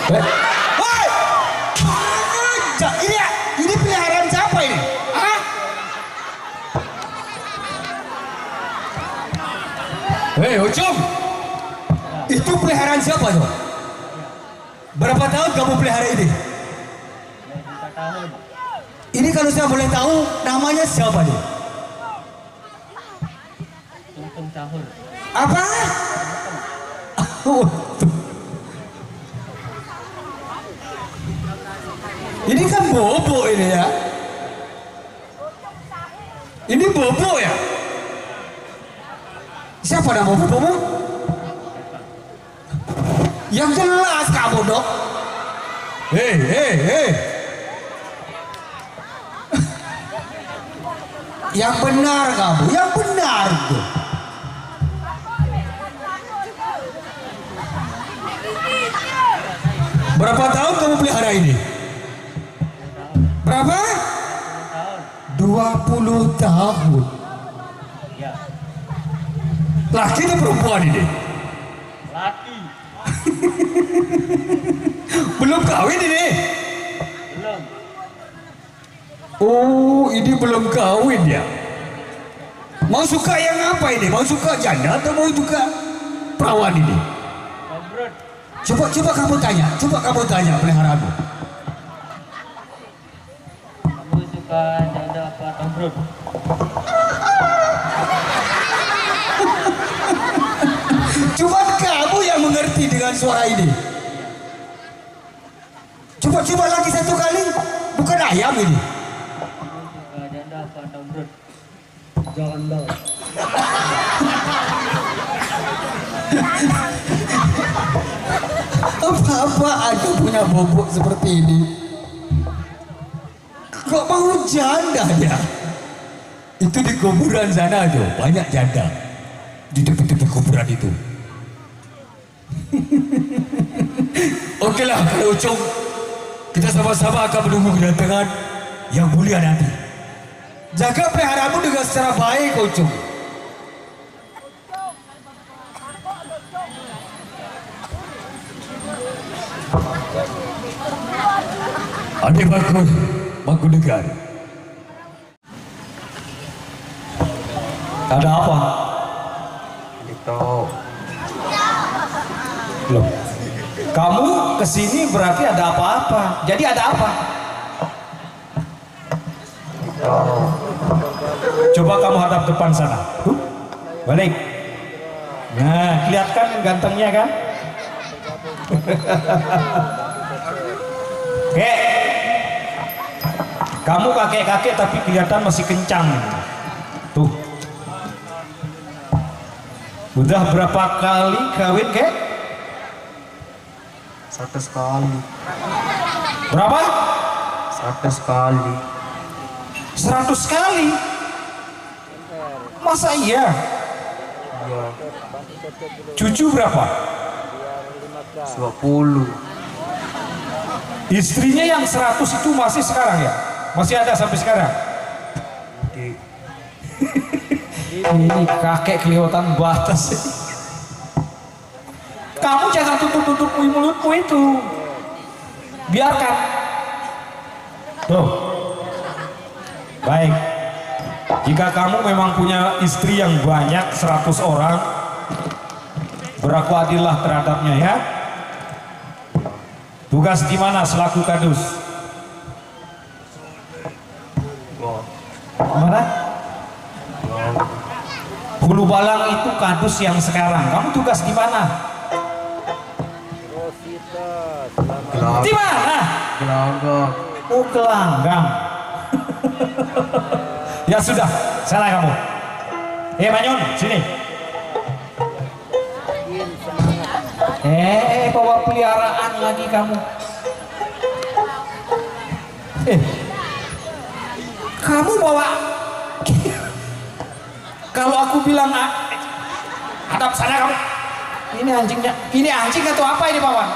Woi! Ini peliharaan siapa ini? Hah? Hei, Ucum! Itu peliharaan siapa tuh? Berapa tahun kamu pelihara ini? 4 tahun. Ini kalau saya boleh tahu namanya siapa nih? Tung tahun. Apa? Ini kan bobo ini ya. Ini bobo ya. Siapa nama bobomu? Yang jelas kamu dok. Hei. Yang benar kamu, yang benar tuh. Berapa tahun kamu pelihara ini? Berapa? 20 tahun. Ya. Laki atau perempuan ini? Laki. Belum kawin ini? Belum. Oh, ini belum kawin ya? Mau suka yang apa ini? Mau suka janda atau mau suka perawan ini? Kombrut. Coba kamu tanya peliharaanmu. Kamu suka janda apa kombrut? Cuma kamu yang mengerti dengan suara ini. Coba lagi satu kali. Bukan ayam ini. Kamu suka janda apa kombrut? Janda. Apa-apaan kau punya bobok seperti ini? Kok mau janda ya? Itu di kuburan sana tuh banyak janda. Di tepi-tepi kuburan itu. Oke lah kalau Ucung, kita sama-sama akan menunggu kedatangan yang mulia nanti. Jaga peliharaanmu dengan secara baik Ucung. Adik Baku dengar. Ada apa? Itu Loh, kamu kesini berarti ada apa-apa. Jadi ada apa? Coba kamu hadap depan sana. Balik. Nah, kelihatan gantengnya kan? Kamu kakek-kakek tapi kelihatan masih kencang. Tuh. Udah berapa kali kawin, kek? 1 kali. Berapa? 1 kali. 100 kali. Masa iya? Iya. Cucu berapa? 20. Istrinya yang 100 itu masih sekarang ya? Masih ada sampai sekarang? Di Ini kakek kelihatan batas. Kamu jangan tutup-tutup mulutmu itu. Biarkan. Tuh. Baik. Jika kamu memang punya istri yang banyak 100 orang, berlaku adillah terhadapnya ya. Tugas gimana selaku kadus? Mana? Hulu Balang itu kadus yang sekarang. Kamu tugas di mana? Di mana? Gelanggang. Oh, Gelanggang. Ya sudah, sana kamu. Manyun, sini. Bawa peliharaan lagi kamu. Kamu bawa. Kalau aku bilang hadap sana kamu. Ini anjingnya. Ini anjing atau apa ini Pawan?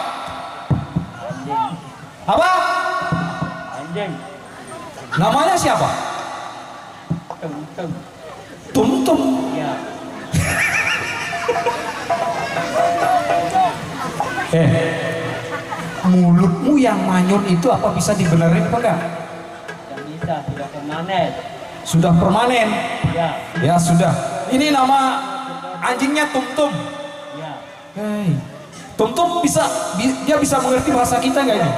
Apa? Anjing. Namanya siapa? Tung. Tum. Ya. mulutmu yang manyun itu apa bisa dibenerin apa enggak? Tidak bisa, sudah permanen. Sudah permanen? Ya, Ya sudah. Ini nama anjingnya Tumtum. ya. Hei, Tumtum dia bisa mengerti bahasa kita nggak ini?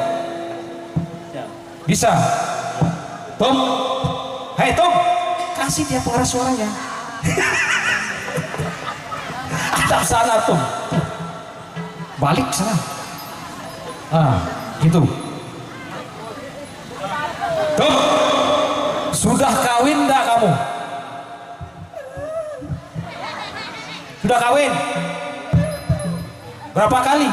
Bisa. Bisa. Tum, hei Tum, kasih dia pengeras suaranya. Atap sana Tum, balik sana. Ah, gitu. Tum, sudah kawin enggak kamu? Sudah kawin? Berapa kali?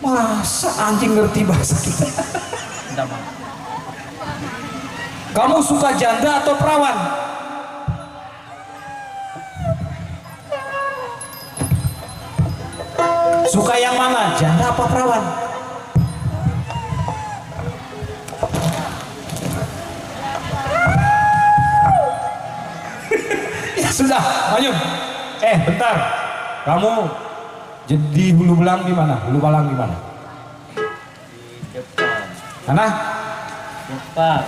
Masa anjing ngerti bahasa kita? Tidak mau. Kamu suka janda atau perawan? Suka yang mana? Janda apa perawan? Ya sudah, Manyun. Bentar. Kamu di Hulu Balang di mana? Hulu Balang di mana? Di Jepang. Mana? Jepang.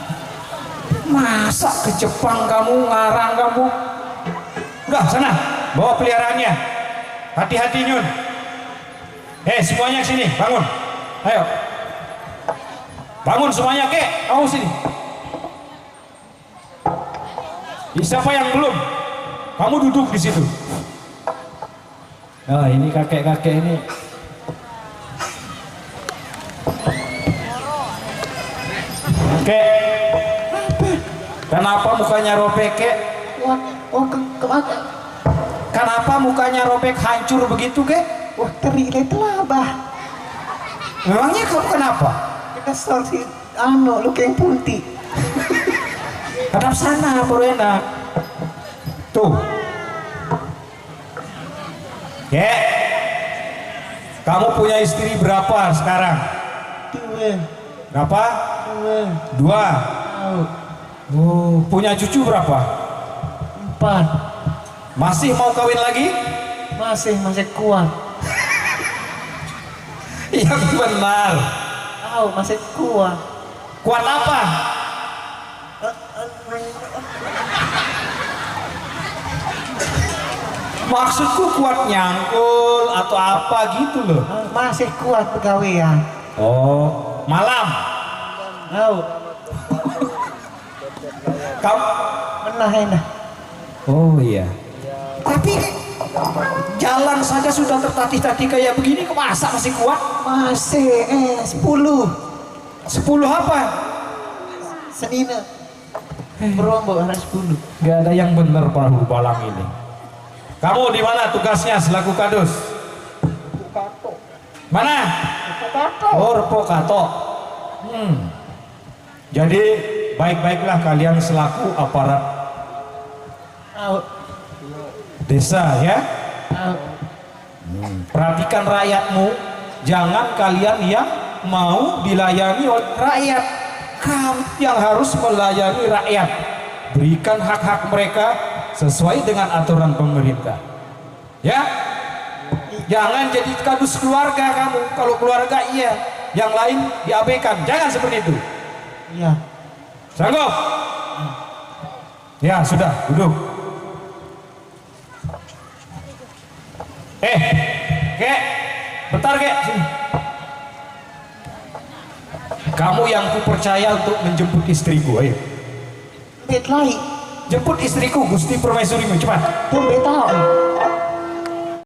Masa ke Jepang kamu, ngarang kamu? Udah sana, bawa peliharaannya. Hati-hati Nyun. Semuanya sini, bangun. Ayo. Bangun semuanya, Kek. Kamu sini. Siapa yang belum? Kamu duduk di situ. Nah, ini kakek-kakek ini. Kek. Kenapa mukanya robek, Kek? Kenapa mukanya robek hancur begitu, Kek? Wah, teriak lah, bah. Memangnya kamu kenapa? Kita sorti, lu kayak punti. Hadap sana, baru enak. Tuh. Kek. Kamu punya istri berapa sekarang? Dua, Berapa? dua, 2. tahu, Oh, punya cucu berapa? 4. Masih mau kawin lagi? Masih kuat. Yang benar. Tahu, masih kuat. Kuat apa? Maksudku kuat nyangkul atau apa gitu loh. Masih kuat pegawaian. Oh, malam. Tahu, Kamu. enak. Oh iya. Tapi jalan saja sudah tertatih-tatih kayak begini, kok masa masih kuat? Masih 10. 10 apa? Senina. Berombok harus 10. Gak ada yang benar Prabu Balang ini. Kamu di mana tugasnya selaku kadus? Mana? Oh, Repokato. Jadi baik-baiklah kalian selaku aparat Tahu, desa ya. tahu. Perhatikan rakyatmu, jangan kalian yang mau dilayani oleh rakyat. Kamu yang harus melayani rakyat. Berikan hak-hak mereka sesuai dengan aturan pemerintah. Ya? Jangan jadi kadus keluarga kamu. Kalau keluarga iya, yang lain diabaikan. Jangan seperti itu. Iya. Sanggup? Ya, sudah, duduk. Kek, bentar Kek, sini. Kamu yang kupercaya untuk menjemput istriku, ayo. Bet lagi. Jemput istriku, Gusti Permaisurimu, cepat. Tuh bet tahu.